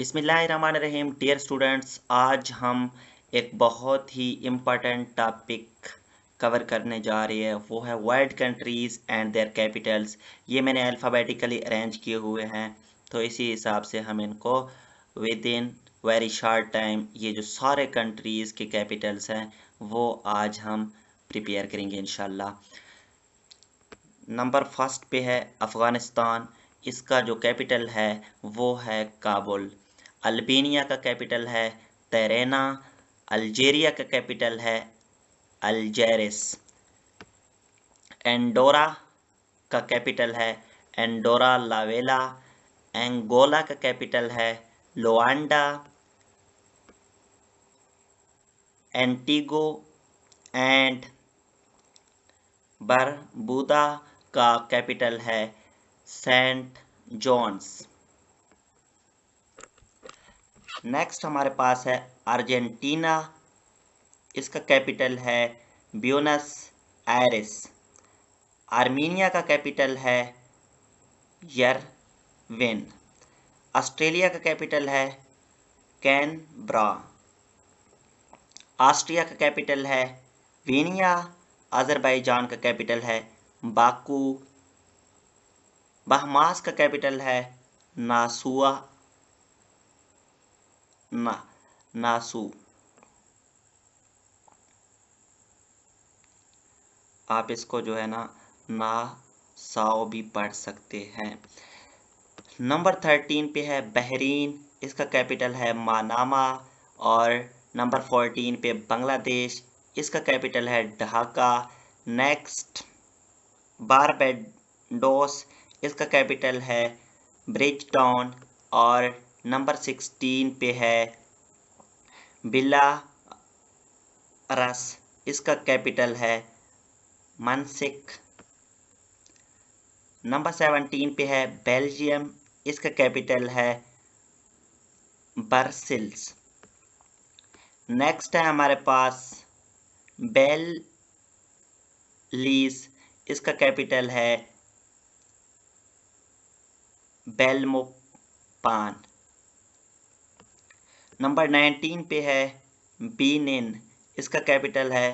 बिस्मिल्लाहिर्रहमानिर्रहीम। Dear students, आज हम एक बहुत ही इम्पोर्टेंट टॉपिक कवर करने जा रहे हैं। वो है world countries and there Capitals. ये मैंने अल्फ़ाबेटिकली अरेंज किए हुए हैं, तो इसी हिसाब से हम इनको with in very short time ये जो सारे कंट्रीज़ के कैपिटल्स हैं वो आज हम प्रिपेयर करेंगे इंशाल्लाह। नंबर फर्स्ट पे है अफ़गानिस्तान। इसका जो कैपिटल है वो है काबुल। अल्बानिया का कैपिटल है तेरेना। अल्जीरिया का कैपिटल है अल्जेरिस। एंडोरा का कैपिटल है एंडोरा लावेला। एंगोला का कैपिटल है लोआंडा। एंटीगो एंड बरबूदा का कैपिटल है सेंट जॉन्स। नेक्स्ट हमारे पास है अर्जेंटीना। इसका कैपिटल है ब्यूनस आयरिस। आर्मीनिया का कैपिटल है यरविन। ऑस्ट्रेलिया का कैपिटल है कैनबरा। ऑस्ट्रिया का कैपिटल है वीनिया। अज़रबैजान का कैपिटल है बाकू। बहमास का कैपिटल है नासुआ नासू। आप इसको जो है नासाओ भी पढ़ सकते हैं। नंबर 13 पे है बहरीन। इसका कैपिटल है मानामा। और नंबर 14 पे बांग्लादेश। इसका कैपिटल है ढाका। Next Barbados. इसका कैपिटल है ब्रिजटाउन। और नंबर 16 पे है बिलारस। इसका कैपिटल है मानसिक। नंबर 17 पे है बेल्जियम। इसका कैपिटल है बर्सिल्स। नेक्स्ट है हमारे पास बेलीज। इसका कैपिटल है बेल्मोपान। नंबर 19 पे है बेनिन। इसका कैपिटल है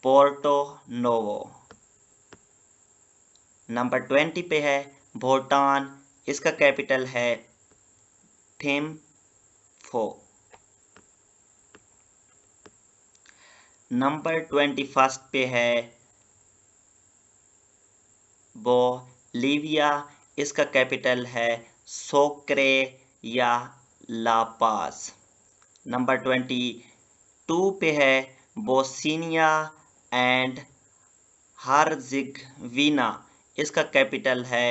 पोर्टो नोवो। नंबर 20 पे है भूटान। इसका कैपिटल है थिम्फू। नंबर 21 पे है बोलीविया। इसका कैपिटल है सोक्रे या लापास। नंबर 22 पे है बोस्निया एंड हर्ज़ेगोविना। इसका कैपिटल है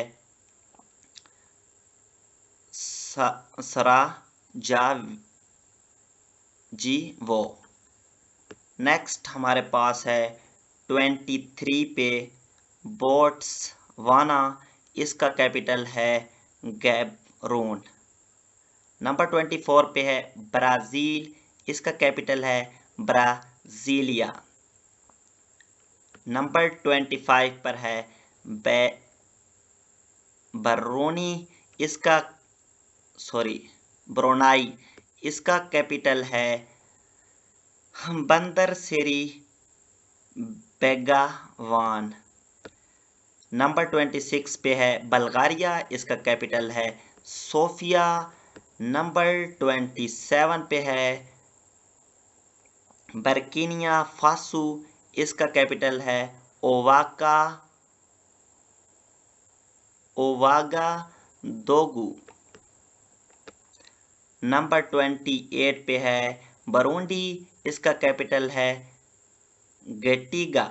सराजेवो। नेक्स्ट हमारे पास है 23 पे बोट्सवाना। इसका कैपिटल है गैबरोन। नंबर 24 पे है ब्राज़ील। इसका कैपिटल है ब्राज़ीलिया। नंबर 25 पर है ब्रूनाई। इसका ब्रूनाई। इसका कैपिटल है बंदर सेरी बेगावान। नंबर 26 पे है बल्गारिया। इसका कैपिटल है सोफिया। नंबर 27 पे है बर्किना फासो। इसका कैपिटल है ओवागादोगु। नंबर 28 पे है बुरुंडी। इसका कैपिटल है गेटिगा।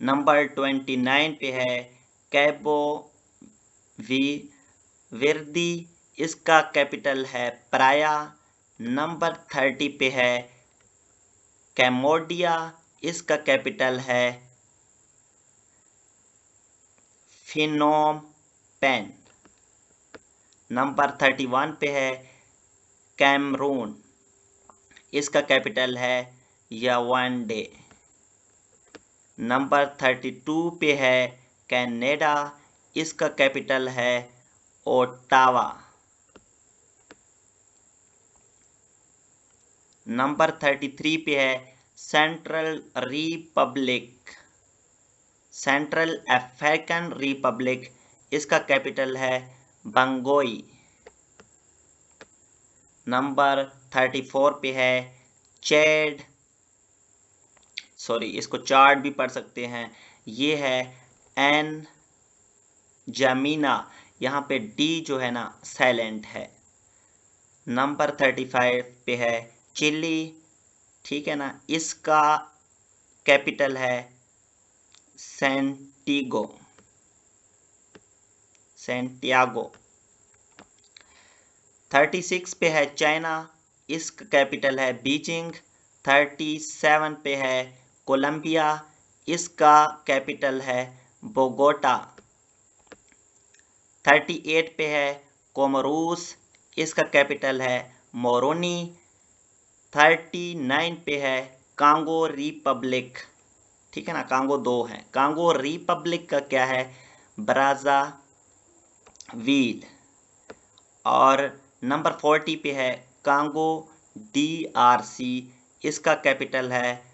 नंबर 29 पे है कैबो वर्दी। इसका कैपिटल है प्राया। नंबर 30 पे है कैम्बोडिया। इसका कैपिटल है फिनोम पेन। नंबर 31 पे है कैमरून। इसका कैपिटल है याओंडे। नंबर 32 पे है कनाडा। इसका कैपिटल है ओटावा। नंबर 33 पे है central Republic, central African Republic, इसका कैपिटल है बंगोई। नंबर 34 पे है चैड, सॉरी इसको चार्ट भी पढ़ सकते हैं, ये है एन जमीना, यहाँ पे डी जो है ना साइलेंट है। नंबर 35 पे है चिली, ठीक है ना, इसका कैपिटल है सेंटियागो, सेंटियागो। 36 पे है चाइना, इसका कैपिटल है बीजिंग। 37 पे है कोलंबिया, इसका कैपिटल है बोगोटा। 38 पे है कोमोरोस, इसका कैपिटल है मोरोनी। 39 पे है कांगो रिपब्लिक, ठीक है ना, कांगो दो है, कांगो रिपब्लिक का क्या है ब्राज़ाविल। और नंबर 40 पे है कांगो DRC, इसका कैपिटल है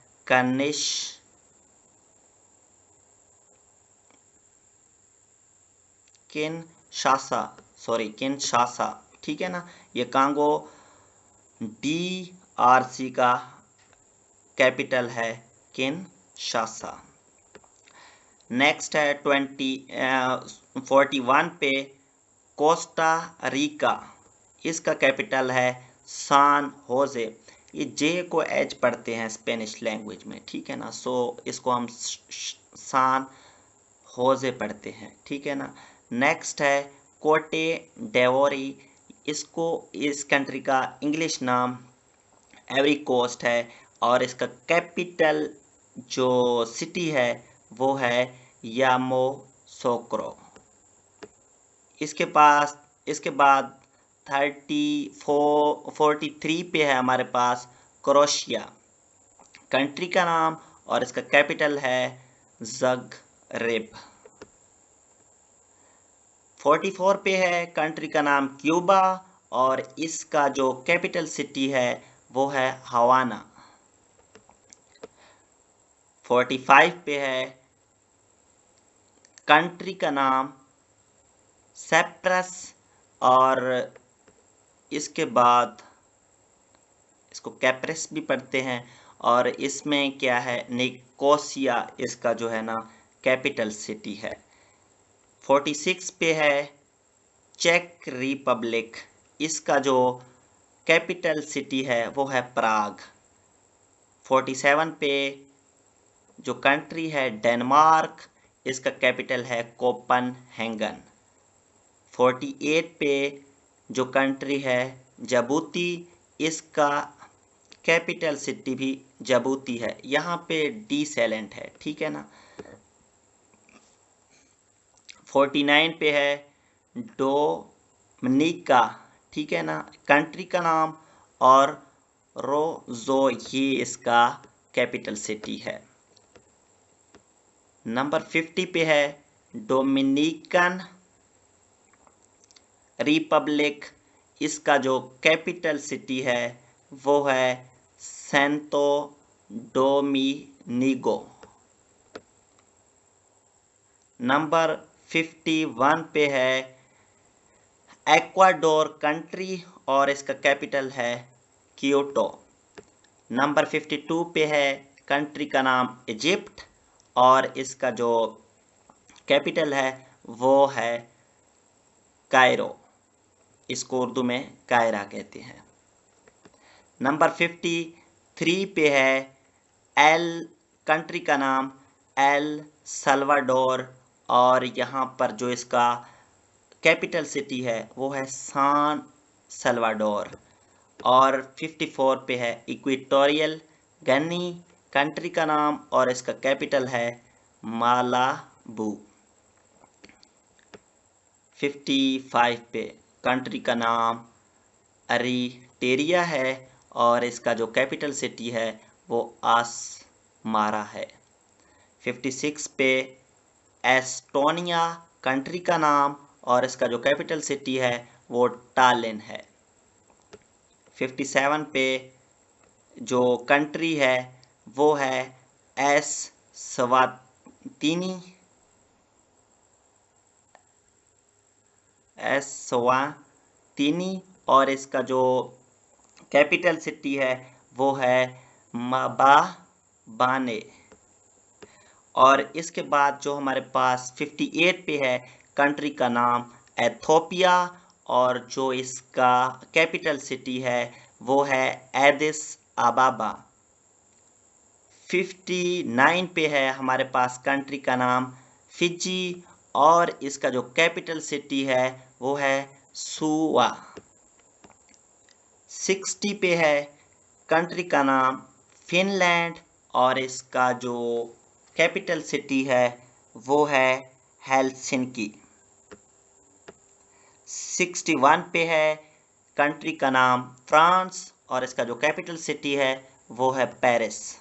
किनशासा, ठीक है ना, ये कांगो DRC का कैपिटल है किनशासा। नेक्स्ट है 41 पे कोस्टा रिका, इसका कैपिटल है सान होजे। ये जे को एच पढ़ते हैं स्पेनिश लैंग्वेज में, ठीक है ना, सो इसको हम सान होजे पढ़ते हैं, ठीक है ना। नेक्स्ट है कोटे डेवोरी, इसको इस कंट्री का इंग्लिश नाम एवरी कोस्ट है, और इसका कैपिटल जो सिटी है वो है यामोसोक्रो। इसके बाद 43 पे है हमारे पास क्रोशिया, कंट्री का नाम, और इसका कैपिटल है ज़ग्रेब। 44 पे है कंट्री का नाम क्यूबा, और इसका जो कैपिटल सिटी है वो है हवाना। 45 पे है कंट्री का नाम सेप्रस, और इसके बाद इसको कैप्रेस भी पढ़ते हैं, और इसमें क्या है निकोसिया, इसका जो है ना कैपिटल सिटी है। 46 पे है चेक रिपब्लिक, इसका जो कैपिटल सिटी है वो है प्राग। 47 पे जो कंट्री है डेनमार्क, इसका कैपिटल है कोपनहेगन। 48 पे जो कंट्री है जबूती, इसका कैपिटल सिटी भी जबूती है, यहाँ पे डी साइलेंट है, ठीक है ना। 49 पे है डोमिनिका, ठीक है ना, कंट्री का नाम, और रोजो ये इसका कैपिटल सिटी है। नंबर 50 पे है डोमिनिकन रिपब्लिक, इसका जो कैपिटल सिटी है वो है सैंतो डोमिनिगो। नंबर 51 पे है एक्वाडोर कंट्री, और इसका कैपिटल है क्योटो। नंबर 52 पे है कंट्री का नाम इजिप्ट, और इसका जो कैपिटल है वो है कायरो, इसको उर्दू में कायरा कहते हैं। नंबर 53 पे है एल कंट्री का नाम एल सल्वाडोर, और यहाँ पर जो इसका कैपिटल सिटी है वो है सान सल्वाडोर। और 54 पे है इक्वेटोरियल गनी, कंट्री का नाम, और इसका कैपिटल है मालाबू। 55 पे कंट्री का नाम अरिटेरिया है, और इसका जो कैपिटल सिटी है वो आसमारा है। 56 पे एस्टोनिया कंट्री का नाम, और इसका जो कैपिटल सिटी है वो टालिन है। 57 पे जो कंट्री है वो है एस्वातिनी, और इसका जो कैपिटल सिटी है वो है मबाबाने। और इसके बाद जो हमारे पास 58 पे है कंट्री का नाम एथोपिया, और जो इसका कैपिटल सिटी है वो है एडिस अबाबा। 59 पे है हमारे पास कंट्री का नाम फिजी, और इसका जो कैपिटल सिटी है वो है सुवा। 60 पे है कंट्री का नाम फिनलैंड, और इसका जो कैपिटल सिटी है वो है हेलसिंकी। 61 पे है कंट्री का नाम फ्रांस, और इसका जो कैपिटल सिटी है वो है पेरिस।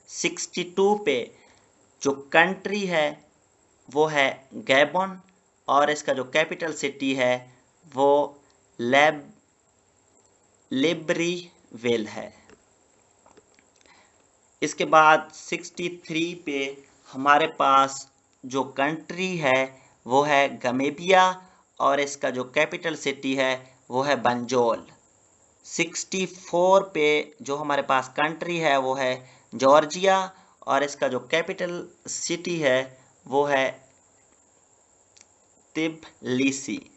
62 पे जो कंट्री है वो है गैबन, और इसका जो कैपिटल सिटी है वो लिब्रिविल है। इसके बाद 63 पे हमारे पास जो कंट्री है वो है गमेबिया, और इसका जो कैपिटल सिटी है वो है बंजोल। 64 पे जो हमारे पास कंट्री है वो है जॉर्जिया, और इसका जो कैपिटल सिटी है वो है तिब्लिसी।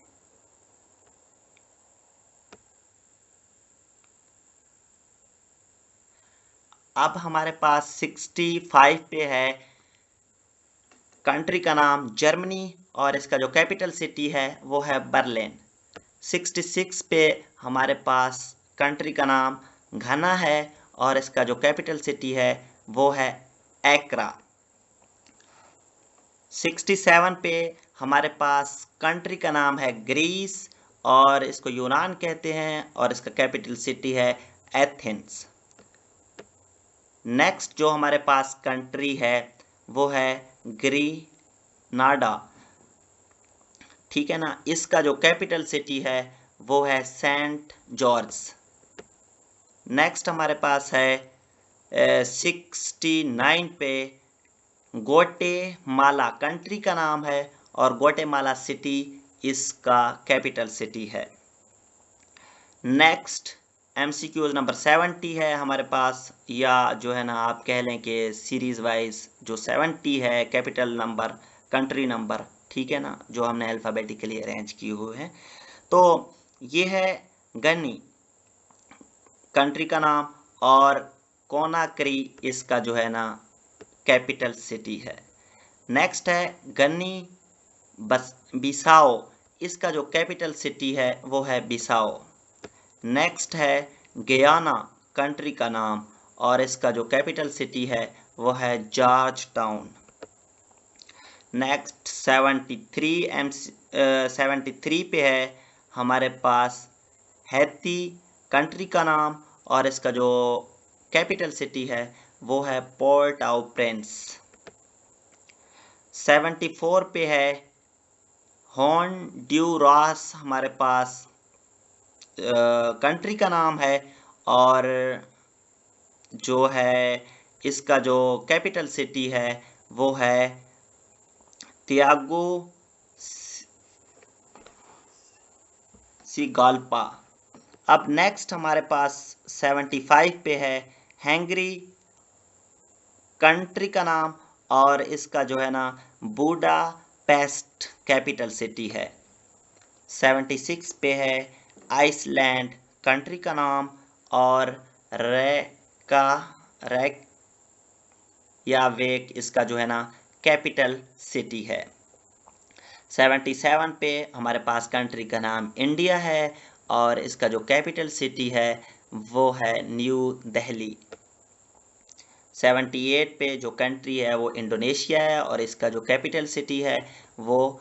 अब हमारे पास 65 पे है कंट्री का नाम जर्मनी, और इसका जो कैपिटल सिटी है वो है बर्लिन। 66 पे हमारे पास कंट्री का नाम घाना है, और इसका जो कैपिटल सिटी है वो है एक्रा। 67 पे हमारे पास कंट्री का नाम है ग्रीस, और इसको यूनान कहते हैं, और इसका कैपिटल सिटी है एथेंस। नेक्स्ट जो हमारे पास कंट्री है वो है ग्रीनाडा, ठीक है ना। इसका जो कैपिटल सिटी है वो है सेंट जॉर्ज। नेक्स्ट हमारे पास है 69 पे ग्वाटेमाला कंट्री का नाम है, और ग्वाटेमाला सिटी इसका कैपिटल सिटी है। नेक्स्ट MCQ नंबर 70 है हमारे पास, या जो है ना आप कह लें कि सीरीज वाइज जो 70 है कैपिटल नंबर कंट्री नंबर, ठीक है ना, जो हमने अल्फ़ाबेटिकली अरेंज किए हुए हैं। तो ये है गनी कंट्री का नाम, और कोनाक्री इसका जो है ना कैपिटल सिटी है। नेक्स्ट है गनी बिसाओ, इसका जो कैपिटल सिटी है वो है बिसाओ। नेक्स्ट है गयाना कंट्री का नाम, और इसका जो कैपिटल सिटी है वो है जॉर्ज टाउन। नेक्स्ट 73 पे है हमारे पास हैती कंट्री का नाम, और इसका जो कैपिटल सिटी है वो है पोर्ट ऑ प्रिंस। 74 पे है होंडुरास हमारे पास कंट्री का नाम है, और जो है इसका जो कैपिटल सिटी है वो है तियागो सिगाल्पा। अब नेक्स्ट हमारे पास 75 पे है हंगरी कंट्री का नाम, और इसका जो है ना बुडापेस्ट कैपिटल सिटी है। 76 पे है आइसलैंड कंट्री का नाम, और रेकयाविक इसका जो है ना कैपिटल सिटी है। 77 पे हमारे पास कंट्री का नाम इंडिया है, और इसका जो कैपिटल सिटी है वो है न्यू दिल्ली। 78 पे जो कंट्री है वो इंडोनेशिया है, और इसका जो कैपिटल सिटी है वो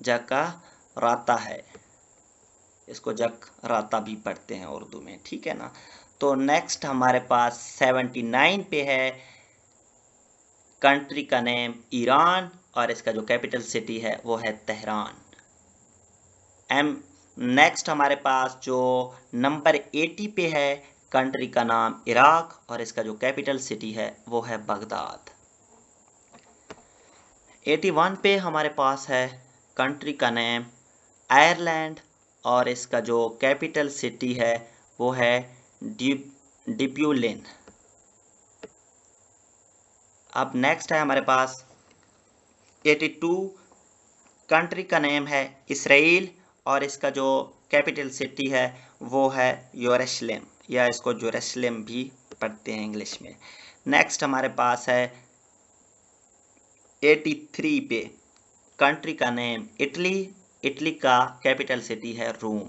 जकार्ता है। इसको जकार्ता भी पढ़ते हैं उर्दू में, ठीक है ना। तो नेक्स्ट हमारे पास 79 पे है कंट्री का नेम ईरान, और इसका जो कैपिटल सिटी है वो है तेहरान। नेक्स्ट हमारे पास जो नंबर 80 पे है कंट्री का नाम इराक और इसका जो कैपिटल सिटी है वो है बगदाद। 81 पे हमारे पास है कंट्री का नेम आयरलैंड और इसका जो कैपिटल सिटी है वो है डिब्यूलिन। अब नेक्स्ट है हमारे पास 82 कंट्री का नेम है इसराइल और इसका जो कैपिटल सिटी है वो है यरूशलेम या इसको जेरूशलेम भी पढ़ते हैं इंग्लिश में। नेक्स्ट हमारे पास है 83 पे कंट्री का नेम इटली, इटली का कैपिटल सिटी है रोम।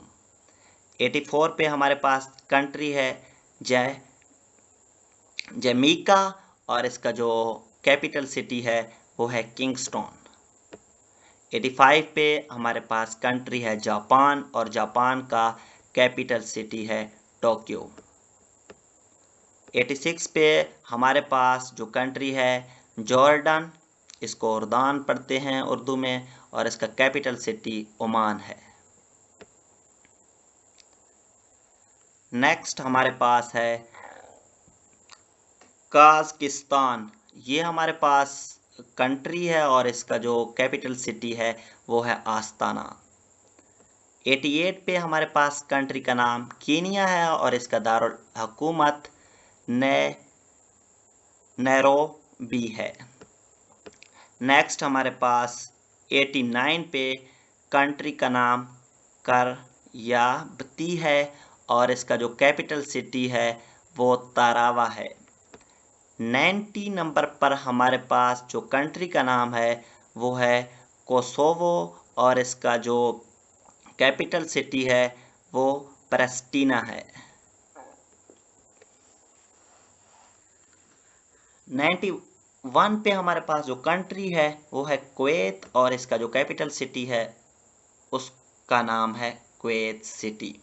84 पे हमारे पास कंट्री है जमैका और इसका जो कैपिटल सिटी है वो है किंगस्टन। 85 पे हमारे पास कंट्री है जापान और जापान का कैपिटल सिटी है टोक्यो। 86 पे हमारे पास जो कंट्री है जॉर्डन, इसको उर्दान पढ़ते हैं उर्दू में और इसका कैपिटल सिटी ओमान है। नेक्स्ट हमारे पास है काज़किस्तान, ये हमारे पास कंट्री है और इसका जो कैपिटल सिटी है वो है आस्ताना। 88 पे हमारे पास कंट्री का नाम कीनिया है और इसका दारुल हुकूमत नैरोबी है। नेक्स्ट हमारे पास 89 पे कंट्री का नाम करयाबती है और इसका जो कैपिटल सिटी है वो तारावा है। 90 नंबर पर हमारे पास जो कंट्री का नाम है वो है कोसोवो और इसका जो कैपिटल सिटी है वो प्रिस्टिना है। 91 पे हमारे पास जो कंट्री है वो है कुवैत और इसका जो कैपिटल सिटी है उसका नाम है कुवैत सिटी।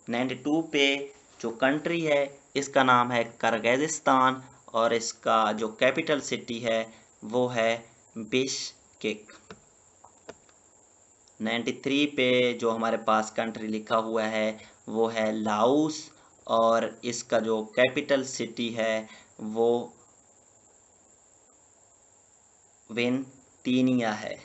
92 पे जो कंट्री है इसका नाम है किर्गिज़स्तान और इसका जो कैपिटल सिटी है वो है बिश्केक। 93 पे जो हमारे पास कंट्री लिखा हुआ है वो है लाओस और इसका जो कैपिटल सिटी है वो विंतीनिया है।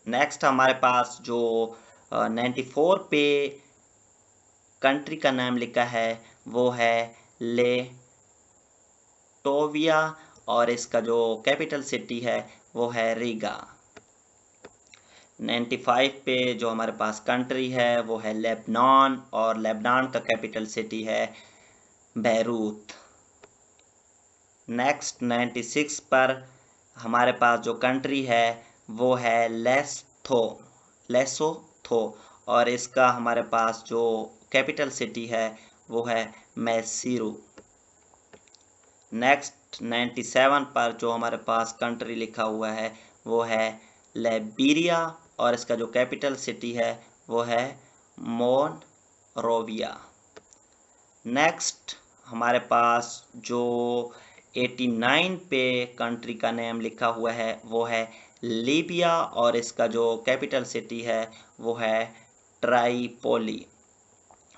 नेक्स्ट हमारे पास जो 94 पे कंट्री का नाम लिखा है वो है लेटोविया और इसका जो कैपिटल सिटी है वो है रीगा। 95 पे जो हमारे पास कंट्री है वो है लेबनान और लेबनान का कैपिटल सिटी है बैरूत। नेक्स्ट 96 पर हमारे पास जो कंट्री है वो है लेसोथो और इसका हमारे पास जो कैपिटल सिटी है वो है मैसूरू। नेक्स्ट 97 पर जो हमारे पास कंट्री लिखा हुआ है वो है लाइबेरिया और इसका जो कैपिटल सिटी है वो है मोनरोविया। नेक्स्ट हमारे पास जो 89 पे कंट्री का नेम लिखा हुआ है वो है लीबिया और इसका जो कैपिटल सिटी है वो है ट्राइपोली।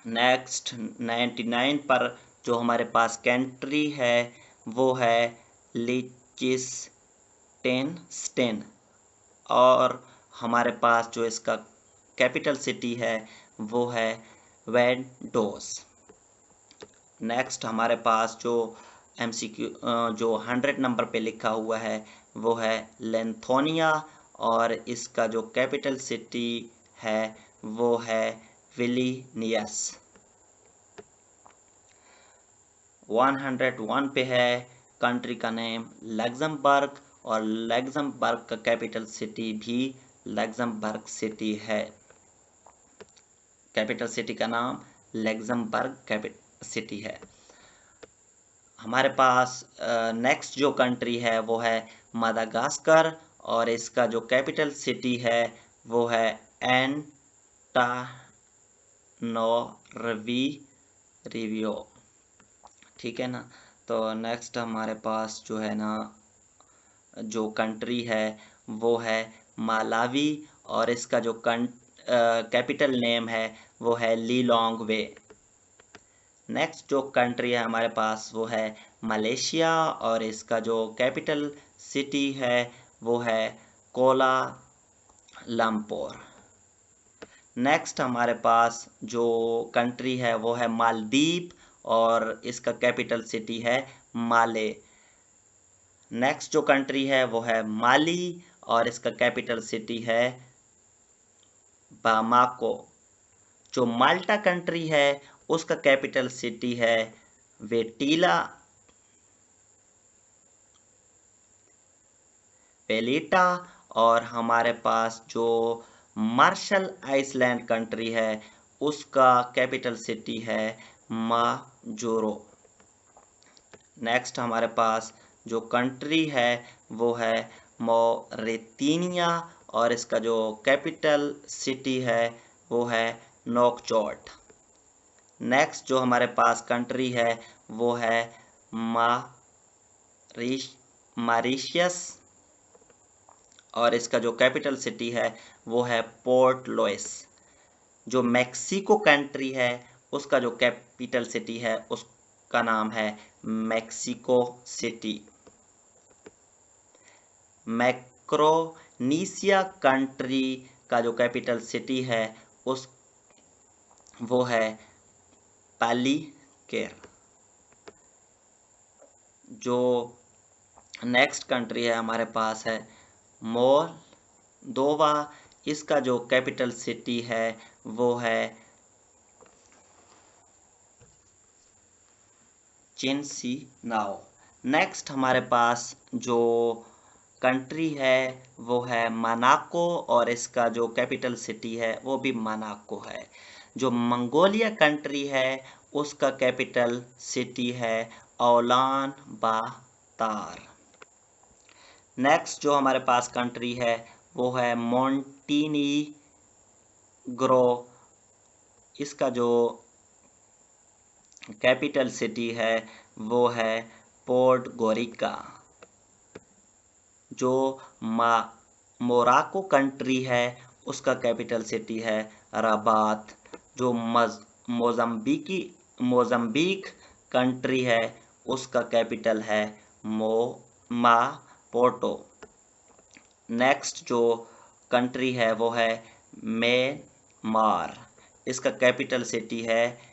नेक्स्ट 99 पर जो हमारे पास कंट्री है वो है लिechtenstein और हमारे पास जो इसका कैपिटल सिटी है वो है वेंडोस। नेक्स्ट हमारे पास जो MCQ जो 100 नंबर पे लिखा हुआ है वो है लेंथोनिया और इसका जो कैपिटल सिटी है वो है विलिनियस। 101 पे है कंट्री का नेम लग्जमबर्ग और लग्जमबर्ग का कैपिटल सिटी भी लग्जमबर्ग सिटी है। कैपिटल सिटी का नाम लग्जमबर्ग कैपिटल सिटी है। हमारे पास नेक्स्ट जो कंट्री है वो है मदागास्कर और इसका जो कैपिटल सिटी है वो है एंटानोरिवो। ठीक है ना। तो नेक्स्ट हमारे पास जो है ना जो कंट्री है वो है मालावी और इसका जो कैपिटल नेम है वो है लिलोंगवे। नेक्स्ट जो कंट्री है हमारे पास वो है मलेशिया और इसका जो कैपिटल सिटी है वो है कोलालमपुर। नेक्स्ट हमारे पास जो कंट्री है वो है मालदीव और इसका कैपिटल सिटी है माले। नेक्स्ट जो कंट्री है वो है माली और इसका कैपिटल सिटी है बामाको। जो माल्टा कंट्री है उसका कैपिटल सिटी है वेटिला वेलिटा। और हमारे पास जो मार्शल आइसलैंड कंट्री है उसका कैपिटल सिटी है माजुरो। नेक्स्ट हमारे पास जो कंट्री है वो है मॉरितानिया और इसका जो कैपिटल सिटी है वो है नोकचोट। नेक्स्ट जो हमारे पास कंट्री है वो है मॉरिशस और इसका जो कैपिटल सिटी है वो है पोर्ट लुइस। जो मैक्सिको कंट्री है उसका जो कैपिटल सिटी है उसका नाम है मैक्सिको सिटी। मैक्रोनेशिया कंट्री का जो कैपिटल सिटी है वो है पालीकेर। जो नेक्स्ट कंट्री है हमारे पास है मोल्दोवा। इसका जो कैपिटल सिटी है वो है चिंसिनाओ। नेक्स्ट हमारे पास जो कंट्री है वो है मोनाको और इसका जो कैपिटल सिटी है वो भी मोनाको है। जो मंगोलिया कंट्री है उसका कैपिटल सिटी है उलान बातर। नेक्स्ट जो हमारे पास कंट्री है वो है मोंटीनीग्रो। इसका जो कैपिटल सिटी है वो है पोर्टगोरिका। जो मोराको कंट्री है उसका कैपिटल सिटी है रबात। जो मोज़म्बिक कंट्री है उसका कैपिटल है मापुटो। नेक्स्ट जो कंट्री है वो है म्यांमार। इसका कैपिटल सिटी है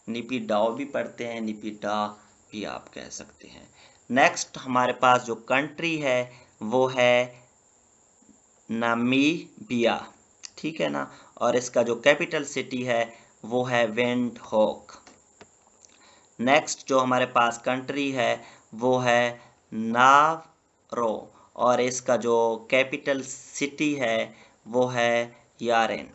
निपिडाओ भी पढ़ते हैं, निपिडा भी आप कह सकते हैं। नेक्स्ट हमारे पास जो कंट्री है वो है नामीबिया, ठीक है ना, और इसका जो कैपिटल सिटी है वो है विंडहोक। नेक्स्ट जो हमारे पास कंट्री है वो है नावरो और इसका जो कैपिटल सिटी है वो है यारेन।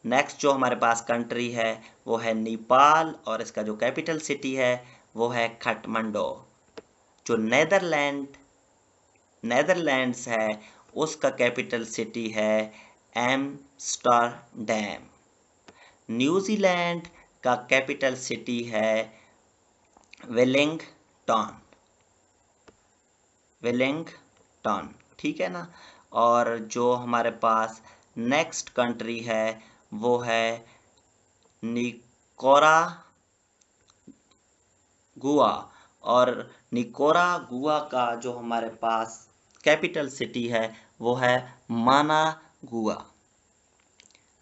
नेक्स्ट जो हमारे पास कंट्री है वो है नेपाल और इसका जो कैपिटल सिटी है वो है काठमांडू। जो नेदरलैंड्स है उसका कैपिटल सिटी है एम्स्टर्डम। न्यूजीलैंड का कैपिटल सिटी है वेलिंगटन, ठीक है ना। और जो हमारे पास नेक्स्ट कंट्री है वो है निकारागुआ और निकारागुआ का जो हमारे पास कैपिटल सिटी है वो है मानागुआ।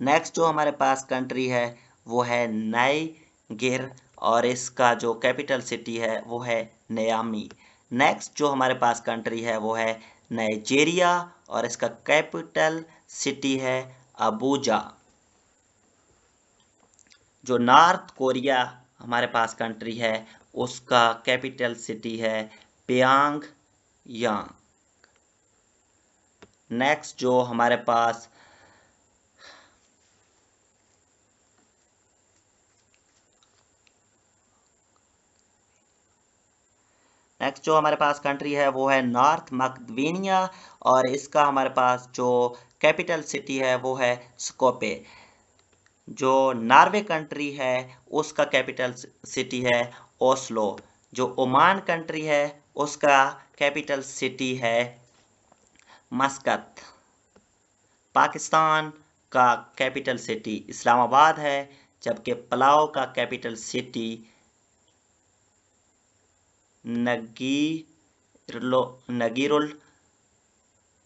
नेक्स्ट जो हमारे पास कंट्री है वो है नाइगर और इसका जो कैपिटल सिटी है वो है नियामी। नेक्स्ट जो हमारे पास कंट्री है वो है नाइजीरिया और इसका कैपिटल सिटी है अबूजा। जो नॉर्थ कोरिया हमारे पास कंट्री है उसका कैपिटल सिटी है प्योंगयांग। नेक्स्ट जो हमारे पास कंट्री है वो है नॉर्थ मैकेडोनिया और इसका हमारे पास जो कैपिटल सिटी है वो है स्कोपे। जो नॉर्वे कंट्री है उसका कैपिटल सिटी है ओस्लो। जो ओमान कंट्री है उसका कैपिटल सिटी है मस्कत। पाकिस्तान का कैपिटल सिटी इस्लामाबाद है, जबकि पलाव का कैपिटल सिटी नगीरुल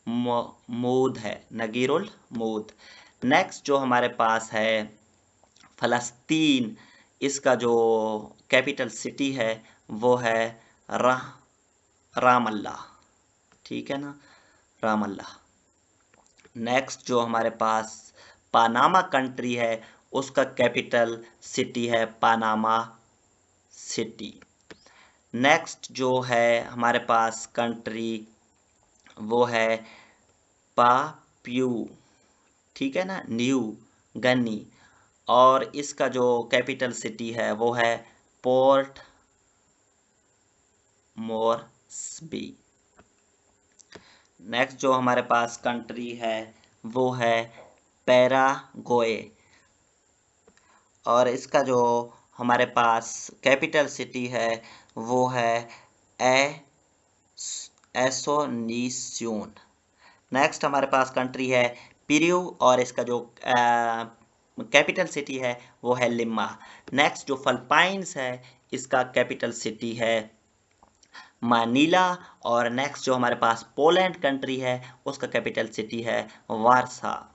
मूद है, नगीरुल मूद। नेक्स्ट जो हमारे पास है फ़लस्तीन, इसका जो कैपिटल सिटी है वो है रामल्ला, ठीक है ना, रामल्ला। नेक्स्ट जो हमारे पास पानामा कंट्री है उसका कैपिटल सिटी है पानामा सिटी। नेक्स्ट जो है हमारे पास कंट्री वो है पाप्यू, ठीक है ना, न्यू गनी, और इसका जो कैपिटल सिटी है वो है पोर्ट मोर्सबी। नेक्स्ट जो हमारे पास कंट्री है वो है पैराग्वे, और इसका जो हमारे पास कैपिटल सिटी है वो है एसोनिस्यून। नेक्स्ट हमारे पास कंट्री है पेरू, और इसका जो कैपिटल सिटी है वो है लिमा। नेक्स्ट जो फिलीपींस है इसका कैपिटल सिटी है मानीला, और नेक्स्ट जो हमारे पास पोलैंड कंट्री है उसका कैपिटल सिटी है वारसा।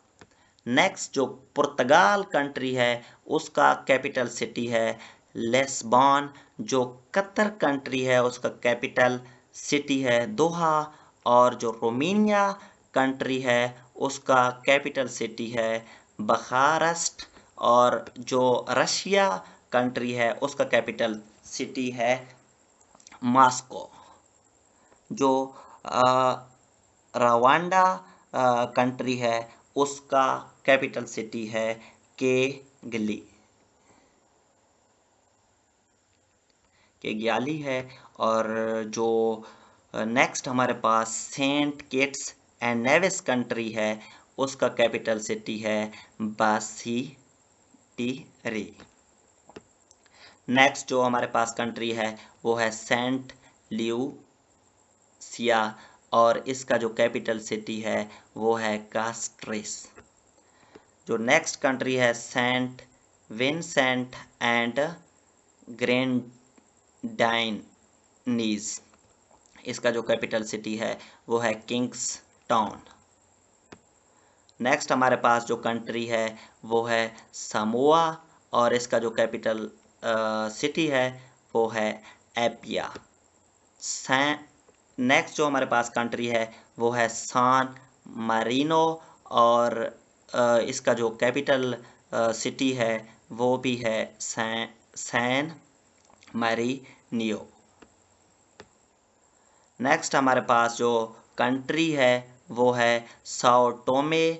नेक्स्ट जो पुर्तगाल कंट्री है उसका कैपिटल सिटी है लिस्बन। जो कतर कंट्री है उसका कैपिटल सिटी है दोहा, और जो रोमानिया कंट्री है उसका कैपिटल सिटी है बुखारेस्ट, और जो रशिया कंट्री है उसका कैपिटल सिटी है मॉस्को। जो रवांडा कंट्री है उसका कैपिटल सिटी है केग्याली है। और जो नेक्स्ट हमारे पास Saint Kitts and Nevis country है उसका कैपिटल सिटी है बासिटिरी। नेक्स्ट जो हमारे पास कंट्री है वो है सेंट ल्यूसिया, और इसका जो कैपिटल सिटी है वो है कास्ट्रेस। जो नेक्स्ट कंट्री है सेंट विंसेंट एंड ग्रेनडाइनीज, इसका जो कैपिटल सिटी है वो है किंग्स टाउन। नेक्स्ट हमारे पास जो कंट्री है वो है समोआ, और इसका जो कैपिटल सिटी है वो है एपिया। नेक्स्ट जो हमारे पास कंट्री है वो है सान मारिनो, और इसका जो कैपिटल सिटी है वो भी है सैन मारिनियो। नेक्स्ट हमारे पास जो कंट्री है वो है साओ टोमे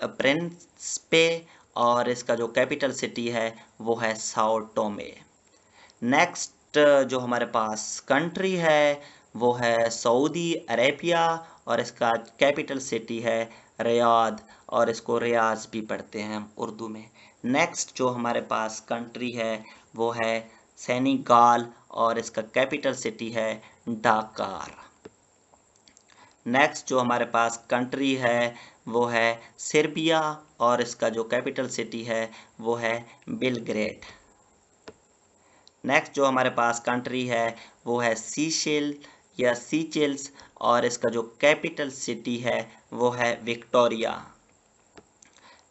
प्रिंसिपे, और इसका जो कैपिटल सिटी है वो है साओ टोमे। नेक्स्ट जो हमारे पास कंट्री है वो है सऊदी अरेबिया, और इसका कैपिटल सिटी है रियाद, और इसको रियाज भी पढ़ते हैं हम उर्दू में। नेक्स्ट जो हमारे पास कंट्री है वो है सेनेगाल, और इसका कैपिटल सिटी है ढाकार। नेक्स्ट जो हमारे पास कंट्री है वो है सर्बिया, और इसका जो कैपिटल सिटी है वो है बेलग्रेड। नेक्स्ट जो हमारे पास कंट्री है वो है सीशेल या सीचेल्स, और इसका जो कैपिटल सिटी है वो है विक्टोरिया।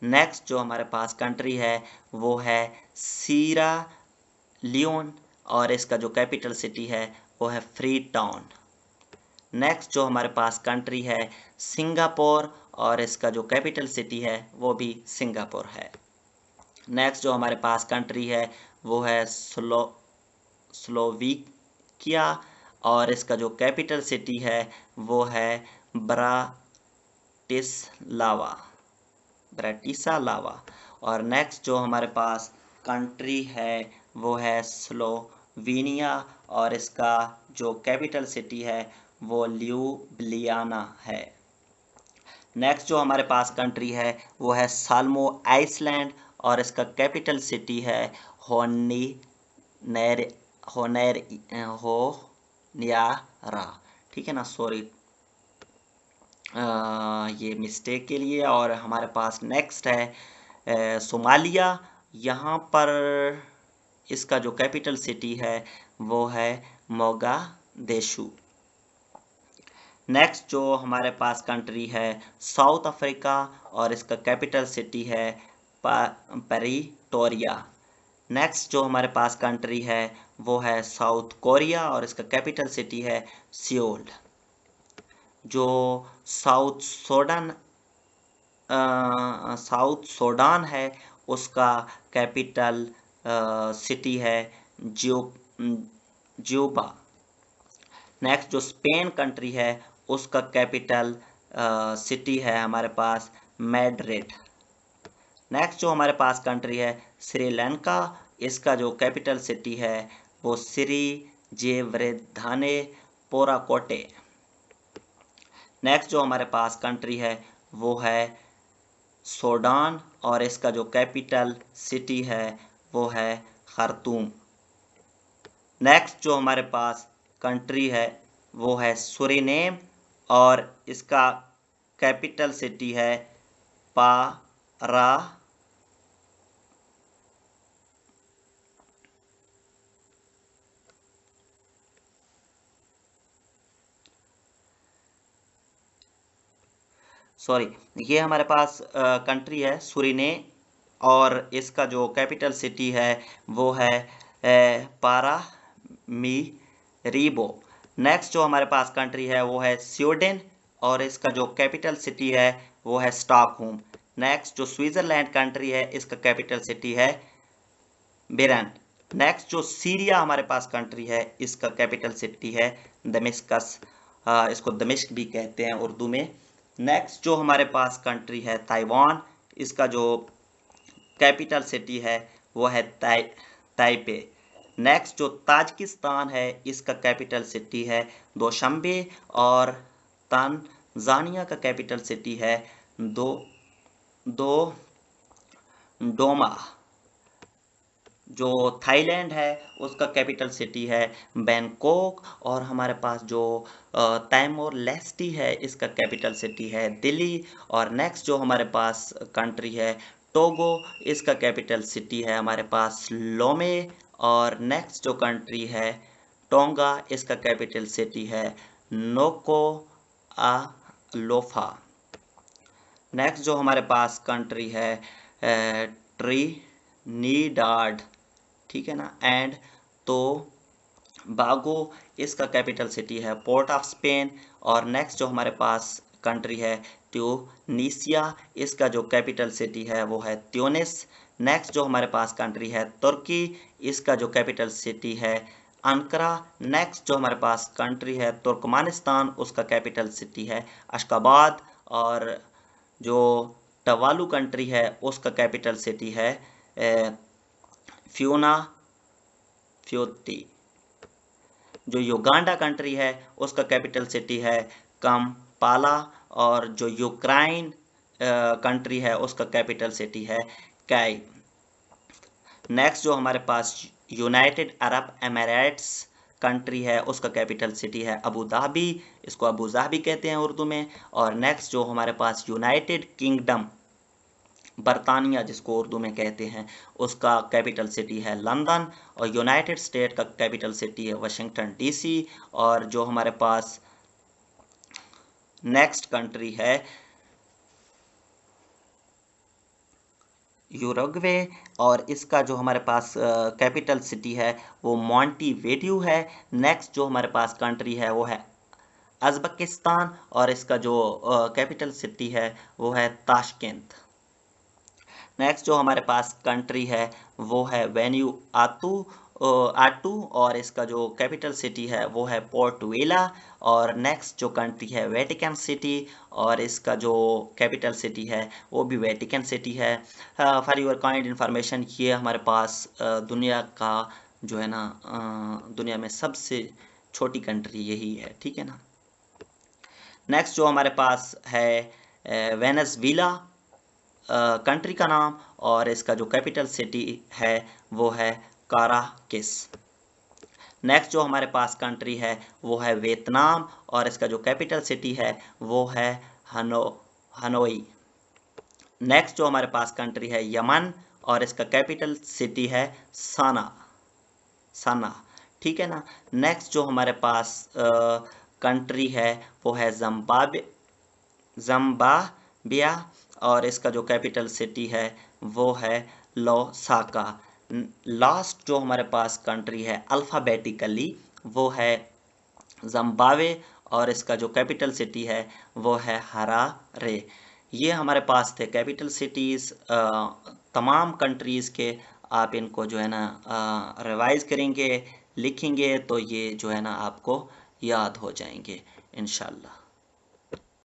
नेक्स्ट जो हमारे पास कंट्री है वो है सीरा लियोन, और इसका जो कैपिटल सिटी है वो है फ्री टाउन। नेक्स्ट जो हमारे पास कंट्री है सिंगापुर, और इसका जो कैपिटल सिटी है वो भी सिंगापुर है। नेक्स्ट जो हमारे पास कंट्री है वो है स्लोवाकिया, और इसका जो कैपिटल सिटी है वो है ब्राटिस्लावा। और नेक्स्ट जो हमारे पास कंट्री है वो है स्लोवेनिया, और इसका जो कैपिटल सिटी है वो ल्यूब्लियाना है। नेक्स्ट जो हमारे पास कंट्री है वो है साल्मो आइसलैंड और इसका कैपिटल सिटी है होनी नैर होनेर हो नियारा। ठीक है ना, सॉरी ये मिस्टेक के लिए। और हमारे पास नेक्स्ट है सोमालिया। यहाँ पर इसका जो कैपिटल सिटी है वो है मोगादेशु। नेक्स्ट जो हमारे पास कंट्री है साउथ अफ्रीका और इसका कैपिटल सिटी है प्रीटोरिया। नेक्स्ट जो हमारे पास कंट्री है वो है साउथ कोरिया और इसका कैपिटल सिटी है सियोल। जो साउथ सूडान साउथ सूडान है उसका कैपिटल सिटी है ज्यूबा। नेक्स्ट जो स्पेन कंट्री है उसका कैपिटल सिटी है हमारे पास मैड्रिड। नेक्स्ट जो हमारे पास कंट्री है श्रीलंका, इसका जो कैपिटल सिटी है वो श्री जेवरधाने पोराकोटे। नेक्स्ट जो हमारे पास कंट्री है वो है सूडान और इसका जो कैपिटल सिटी है वो है खार्तूम। नेक्स्ट जो हमारे पास कंट्री है वो है सुरीनेम और इसका कैपिटल सिटी है पारा सॉरी ये हमारे पास कंट्री है सुरीने और इसका जो कैपिटल सिटी है वो है पारामीरीबो। नेक्स्ट जो हमारे पास कंट्री है वो है स्वीडन और इसका जो कैपिटल सिटी है वो है स्टॉकहोम। नेक्स्ट जो स्विट्जरलैंड कंट्री है इसका कैपिटल सिटी है बेरन। नेक्स्ट जो सीरिया हमारे पास कंट्री है इसका कैपिटल सिटी है दमिश्कस, इसको दमिश्क भी कहते हैं उर्दू में। नेक्स्ट जो हमारे पास कंट्री है ताइवान, इसका जो कैपिटल सिटी है वो है ताइपे। नेक्स्ट जो ताजिकिस्तान है इसका कैपिटल सिटी है दोशंबे और तंजानिया का कैपिटल सिटी है दो डोमा। जो थाईलैंड है उसका कैपिटल सिटी है बैंकॉक और हमारे पास जो तैमोर लेस्टी है इसका कैपिटल सिटी है दिल्ली। और नेक्स्ट जो हमारे पास कंट्री है टोगो, इसका कैपिटल सिटी है हमारे पास लोमे। और नेक्स्ट जो कंट्री है टोंगा, इसका कैपिटल सिटी है नोको आ लोफा। नेक्स्ट जो हमारे पास कंट्री है ट्रिनिडाड, ठीक है ना, एंड तो बागो, इसका कैपिटल सिटी है पोर्ट ऑफ स्पेन। और नेक्स्ट जो हमारे पास कंट्री है ट्यूनीसिया, इसका जो कैपिटल सिटी है वो है ट्यूनिस। नेक्स्ट जो हमारे पास कंट्री है तुर्की, इसका जो कैपिटल सिटी है अंकारा। नेक्स्ट जो हमारे पास कंट्री है तुर्कमानिस्तान, उसका कैपिटल सिटी है अशकाबाद। और जो टवालू कंट्री है उसका कैपिटल सिटी है फ्योती। जो युगांडा कंट्री है उसका कैपिटल सिटी है कंपाला और जो यूक्रेन कंट्री है उसका कैपिटल सिटी है काई। नेक्स्ट जो हमारे पास यूनाइटेड अरब एमिरेट्स कंट्री है उसका कैपिटल सिटी है अबू धाबी, इसको अबू धाबी कहते हैं उर्दू में। और नेक्स्ट जो हमारे पास यूनाइटेड किंगडम बरतानिया जिसको उर्दू में कहते हैं उसका कैपिटल सिटी है लंदन। और यूनाइटेड स्टेट का कैपिटल सिटी है वाशिंगटन डीसी। और जो हमारे पास नेक्स्ट कंट्री है यूरुग्वे और इसका जो हमारे पास कैपिटल सिटी है वो मॉन्टेविडियो है। नेक्स्ट जो हमारे पास कंट्री है वो है उज़्बेकिस्तान और इसका जो कैपिटल सिटी है वो है ताशकेंत। नेक्स्ट जो हमारे पास कंट्री है वो है वेन्यूआतू आटू और इसका जो कैपिटल सिटी है वो है पोर्ट वेला। और नेक्स्ट जो कंट्री है वेटिकन सिटी और इसका जो कैपिटल सिटी है वो भी वेटिकन सिटी है। फॉर योर काइंड इंफॉर्मेशन, ये हमारे पास दुनिया का जो है ना दुनिया में सबसे छोटी कंट्री यही है, ठीक है ना। नेक्स्ट जो हमारे पास है वेनेजुएला कंट्री का नाम, और इसका जो कैपिटल सिटी है वो है काराकिस। नेक्स्ट जो हमारे पास कंट्री है वो है वियतनाम, और इसका जो कैपिटल सिटी है वो है हनोई। नेक्स्ट जो हमारे पास कंट्री है यमन, और इसका कैपिटल सिटी है सना। ठीक है ना। नेक्स्ट जो हमारे पास कंट्री है वो है ज़िम्बाब्वे, और इसका जो कैपिटल सिटी है वो है लोसाका। लास्ट जो हमारे पास कंट्री है अल्फ़ाबेटिकली वो है ज़िम्बाब्वे, और इसका जो कैपिटल सिटी है वो है हरारे। ये हमारे पास थे कैपिटल सिटीज़ तमाम कंट्रीज़ के। आप इनको जो है ना रिवाइज करेंगे, लिखेंगे, तो ये जो है ना आपको याद हो जाएंगे इंशाल्लाह।